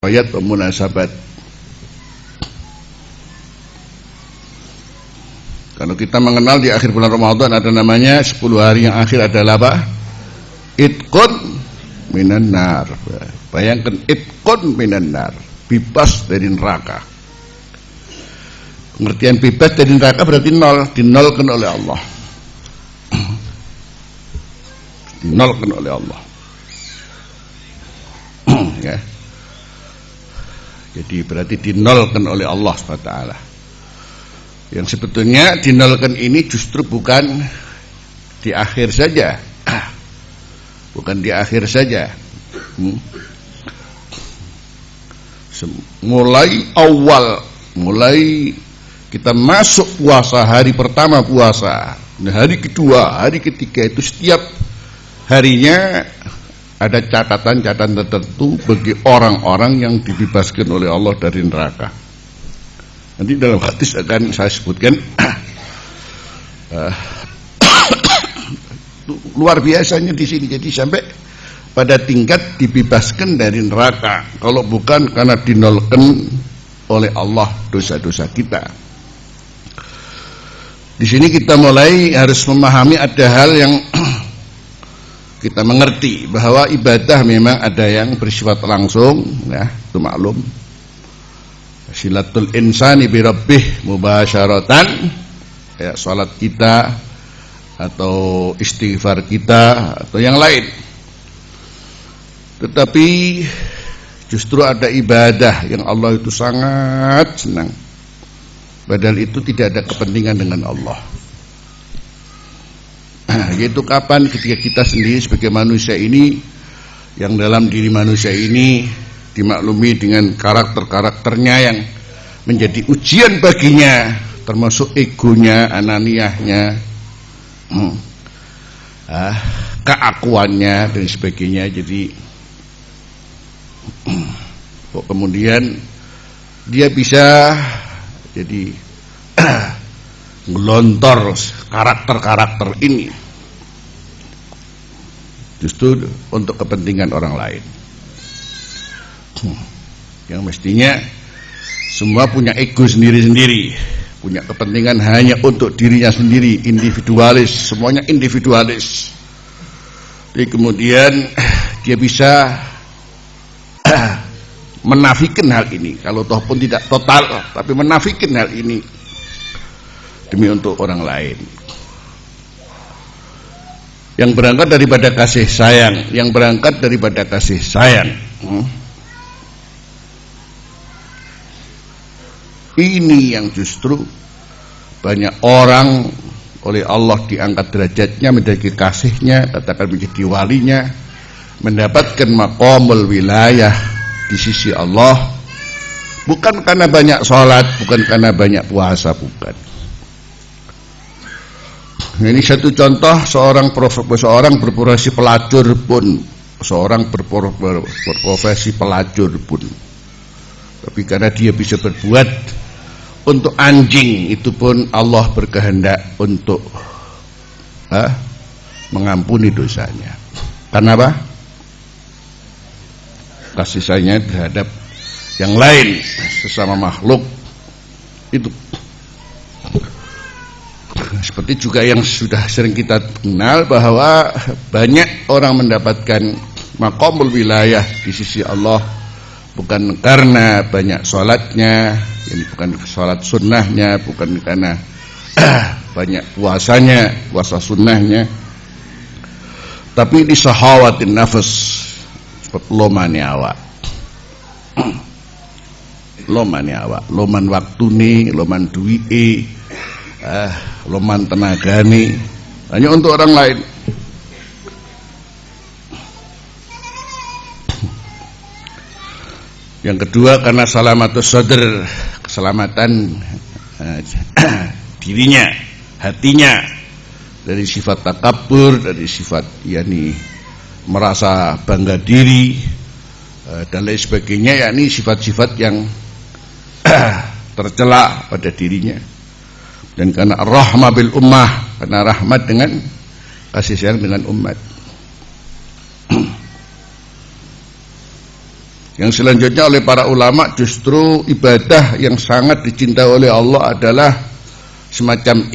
ayat wa munasabat. Kalau kita mengenal di akhir bulan Ramadan ada namanya 10 hari yang akhir adalah apa? Itqun minan nar. Bayangkan itqun minan nar, bebas dari neraka. Pengertian bebas dari neraka berarti nol, dinolkan oleh Allah. Dinolkan oleh Allah. Ya. Jadi berarti dinolkan oleh Allah SWT. Yang sebetulnya dinolkan ini justru bukan di akhir saja. Bukan di akhir saja. Mulai kita masuk puasa, hari pertama puasa, hari kedua, hari ketiga itu setiap harinya ada catatan-catatan tertentu bagi orang-orang yang dibebaskan oleh Allah dari neraka. Nanti dalam hadis akan saya sebutkan. Luar biasanya di sini. Jadi sampai pada tingkat dibebaskan dari neraka, kalau bukan karena dinolkan oleh Allah dosa-dosa kita. Di sini kita mulai harus memahami ada hal yang kita mengerti bahwa ibadah memang ada yang bersifat langsung, ya, itu maklum. Silatul insani bi rabbih mubasyaratan, ya, salat kita atau istighfar kita atau yang lain. Tetapi justru ada ibadah yang Allah itu sangat senang, padahal itu tidak ada kepentingan dengan Allah. Yaitu kapan? Ketika kita sendiri sebagai manusia ini, yang dalam diri manusia ini dimaklumi dengan karakter-karakternya yang menjadi ujian baginya, termasuk egonya, ananiahnya, keakuannya dan sebagainya. Jadi kok kemudian dia bisa jadi ngelontor karakter-karakter ini justru untuk kepentingan orang lain. Yang mestinya semua punya ego sendiri-sendiri, punya kepentingan hanya untuk dirinya sendiri, individualis, semuanya individualis. Jadi kemudian dia bisa menafikan hal ini, kalau toh pun tidak total, tapi menafikan hal ini demi untuk orang lain. Yang berangkat daripada kasih sayang, yang berangkat daripada kasih sayang. Ini yang justru banyak orang oleh Allah diangkat derajatnya, menjadi kasihnya, katakan menjadi walinya, mendapatkan maqamul wilayah di sisi Allah, bukan karena banyak sholat, bukan karena banyak puasa, bukan. Ini satu contoh, seorang berprofesi pelacur pun, berprofesi pelacur pun, tapi karena dia bisa berbuat untuk anjing, itu pun Allah berkehendak untuk mengampuni dosanya. Karena apa? Kasih sayangnya terhadap yang lain, sesama makhluk itu. Seperti juga yang sudah sering kita kenal bahwa banyak orang mendapatkan maqamul wilayah di sisi Allah bukan karena banyak sholatnya, ini bukan sholat sunnahnya, bukan karena banyak puasanya, puasa sunnahnya, tapi di sahawatin nafas, lomane awak, loman waktu nih, loman duit, loman tenaga nih, hanya untuk orang lain. Yang kedua karena salamatus sadr, keselamatan dirinya, hatinya dari sifat takabur, dari sifat merasa bangga diri dan lain sebagainya, yakni sifat-sifat yang tercela pada dirinya. Dan karena rahmah bil ummah, karena rahmat dengan kasih sayang dengan umat. Yang selanjutnya oleh para ulama, justru ibadah yang sangat dicintai oleh Allah adalah semacam